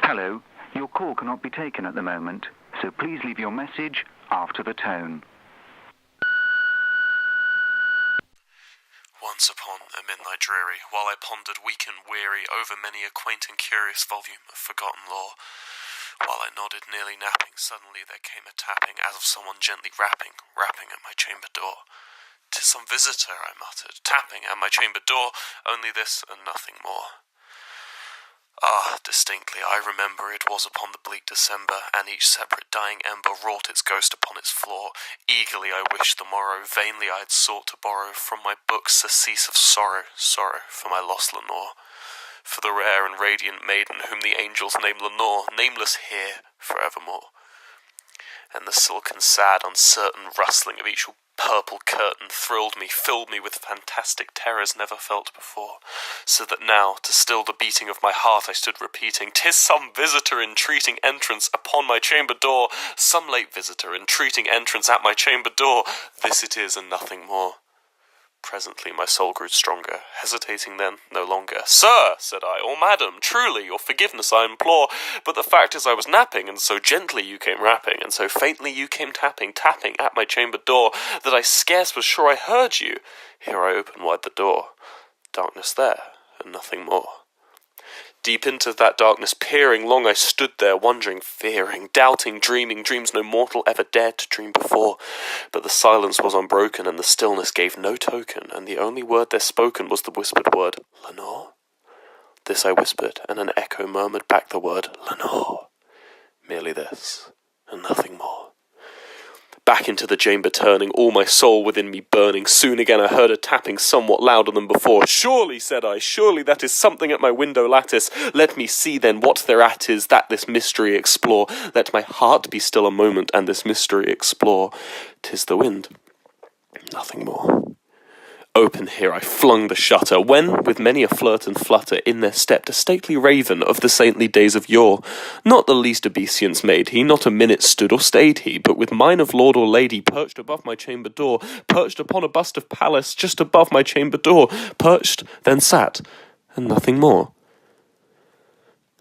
Hello, your call cannot be taken at the moment, so please leave your message after the tone. Once upon a midnight dreary, while I pondered weak and weary over many a quaint and curious volume of forgotten lore, while I nodded nearly napping, suddenly there came a tapping as of someone gently rapping at my chamber door. "'Tis some visitor," I muttered, "tapping at my chamber door, only this and nothing more." Ah, distinctly, I remember it was upon the bleak December, and each separate dying ember wrought its ghost upon its floor. Eagerly I wished the morrow, vainly I had sought to borrow from my books surcease of sorrow for my lost Lenore, for the rare and radiant maiden whom the angels name Lenore, nameless here forevermore. And the silken, sad, uncertain rustling of each purple curtain thrilled me, filled me with fantastic terrors never felt before, so that now, to still the beating of my heart, I stood repeating, "'Tis some visitor entreating entrance upon my chamber door, some late visitor entreating entrance at my chamber door, this it is and nothing more." Presently my soul grew stronger, hesitating then no longer. "Sir," said I, "or madam, truly your forgiveness I implore, but the fact is I was napping, and so gently you came rapping, and so faintly you came tapping at my chamber door, that I scarce was sure I heard you. Here I opened wide the door. Darkness there, and nothing more. Deep into that darkness peering, long I stood there, wondering, fearing, doubting, dreaming dreams no mortal ever dared to dream before. But the silence was unbroken, and the stillness gave no token, and the only word there spoken was the whispered word, "Lenore?" This I whispered, and an echo murmured back the word, "Lenore." Merely this, and nothing more. Back into the chamber turning, all my soul within me burning, soon again I heard a tapping somewhat louder than before. "Surely," said I, "surely that is something at my window lattice. Let me see then what thereat is, that this mystery explore. Let my heart be still a moment, and this mystery explore. 'Tis the wind, nothing more." Open here I flung the shutter, when, with many a flirt and flutter, in there stepped a stately raven of the saintly days of yore. Not the least obeisance made he, not a minute stood or stayed he, but with mine of lord or lady perched above my chamber door, perched upon a bust of Pallas just above my chamber door, perched, then sat, and nothing more.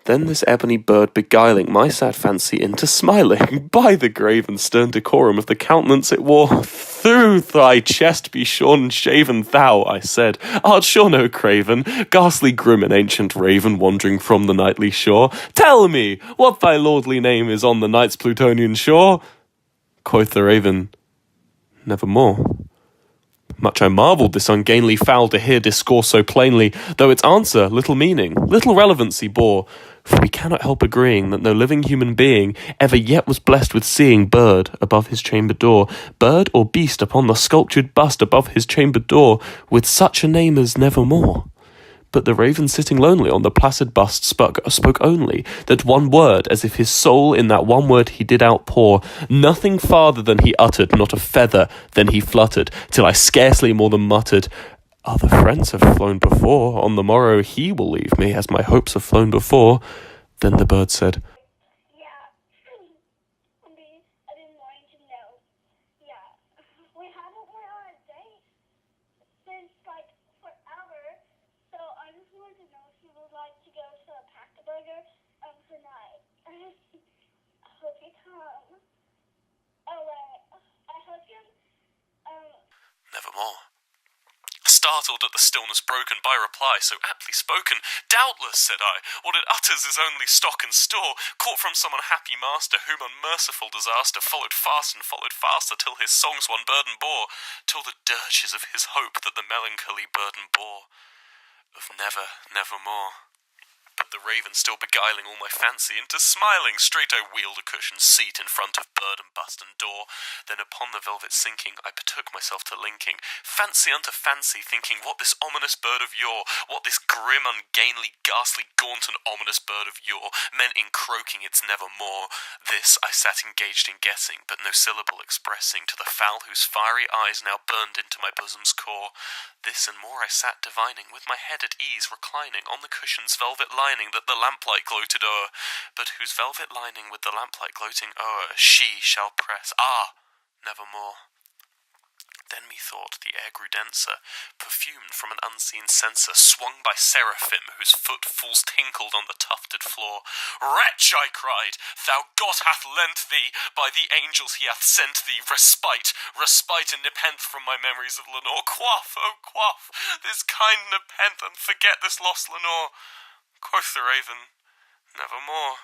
Then this ebony bird beguiling my sad fancy into smiling, by the grave and stern decorum of the countenance it wore, "Through thy chest be shorn and shaven, thou," I said, "art sure no craven, ghastly grim and ancient raven, wandering from the nightly shore? Tell me, what thy lordly name is on the night's Plutonian shore?" Quoth the raven, "Nevermore." Much I marvelled this ungainly fowl to hear discourse so plainly, though its answer little meaning, little relevancy bore. For we cannot help agreeing that no living human being ever yet was blessed with seeing bird above his chamber door, bird or beast upon the sculptured bust above his chamber door, with such a name as Nevermore. But the raven sitting lonely on the placid bust spoke only that one word, as if his soul in that one word he did outpour. Nothing farther than he uttered, not a feather than he fluttered, till I scarcely more than muttered, "Other friends have flown before, on the morrow he will leave me, as my hopes have flown before." Then the bird said, "Yeah, I've been wanting to know. Yeah, we haven't went on a date since, like, forever, so I just wanted to know if you would like to go to a Pack-a-Burger tonight. I hope you come. Oh, wait, I hope you, Nevermore. Startled at the stillness broken by reply so aptly spoken, "Doubtless," said I, "what it utters is only stock and store, caught from some unhappy master, whom unmerciful disaster followed fast and followed faster, till his songs one burden bore, till the dirges of his hope that the melancholy burden bore, of never, nevermore." But the raven still beguiling all my fancy into smiling, straight I wheeled a cushioned seat in front of bird and bust and door. Then upon the velvet sinking, I betook myself to linking fancy unto fancy, thinking what this ominous bird of yore, what this grim, ungainly, ghastly, gaunt and ominous bird of yore meant in croaking its nevermore. This I sat engaged in guessing, but no syllable expressing to the fowl whose fiery eyes now burned into my bosom's core. This and more I sat divining, with my head at ease reclining on the cushion's velvet lining that the lamplight gloated o'er, but whose velvet lining with the lamplight gloating o'er she shall press, nevermore. Then methought the air grew denser, perfumed from an unseen censer, swung by seraphim whose footfalls tinkled on the tufted floor. "Wretch," I cried, "thou God hath lent thee, by the angels he hath sent thee, respite, respite and nepenthe from my memories of Lenore. Quaff, oh quaff, this kind nepenthe, and forget this lost Lenore." Quoth the raven, "Nevermore."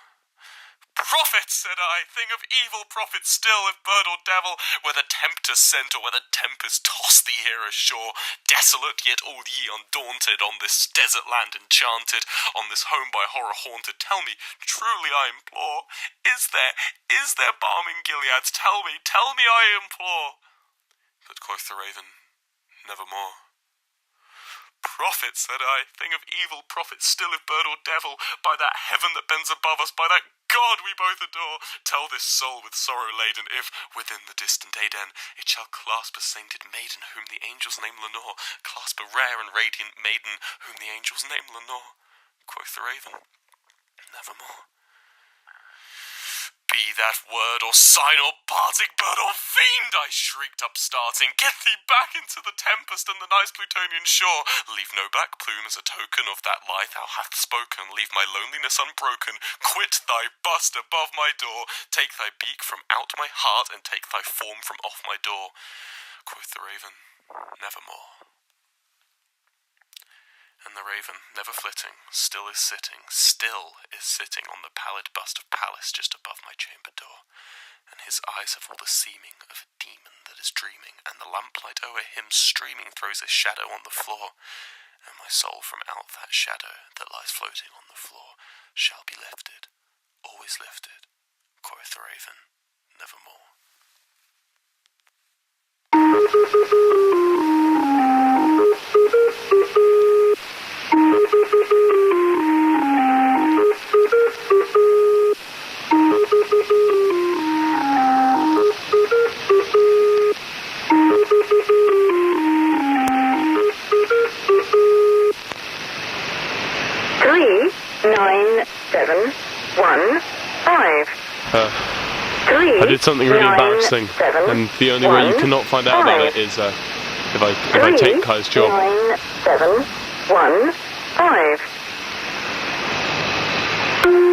"Prophet," said I, "thing of evil, prophet still, if bird or devil, whether tempter sent or whether tempest tossed thee here ashore, desolate yet all ye undaunted, on this desert land enchanted, on this home by horror haunted, tell me, truly I implore, is there balm in Gilead? Tell me, I implore." But quoth the raven, "Nevermore." "Prophet," said I, "thing of evil, prophet still, if bird or devil, by that heaven that bends above us, by that God we both adore, tell this soul with sorrow laden, if, within the distant Aden, it shall clasp a sainted maiden, whom the angels name Lenore, clasp a rare and radiant maiden, whom the angels name Lenore." Quoth the raven, "Nevermore." "Be that word or sign or parting bird or fiend," I shrieked upstarting, "get thee back into the tempest and the nice Plutonian shore. Leave no back plume as a token of that lie thou hast spoken. Leave my loneliness unbroken. Quit thy bust above my door. Take thy beak from out my heart, and take thy form from off my door." Quoth the raven, "Nevermore." And the raven, never flitting, still is sitting on the pallid bust of Pallas just above my chamber door, and his eyes have all the seeming of a demon that is dreaming, and the lamplight o'er him streaming throws a shadow on the floor, and my soul from out that shadow that lies floating on the floor shall be lifted, always lifted, quoth the raven, nevermore. I did something really embarrassing, and the only way you cannot find out about it is if I take Kai's job. 9715.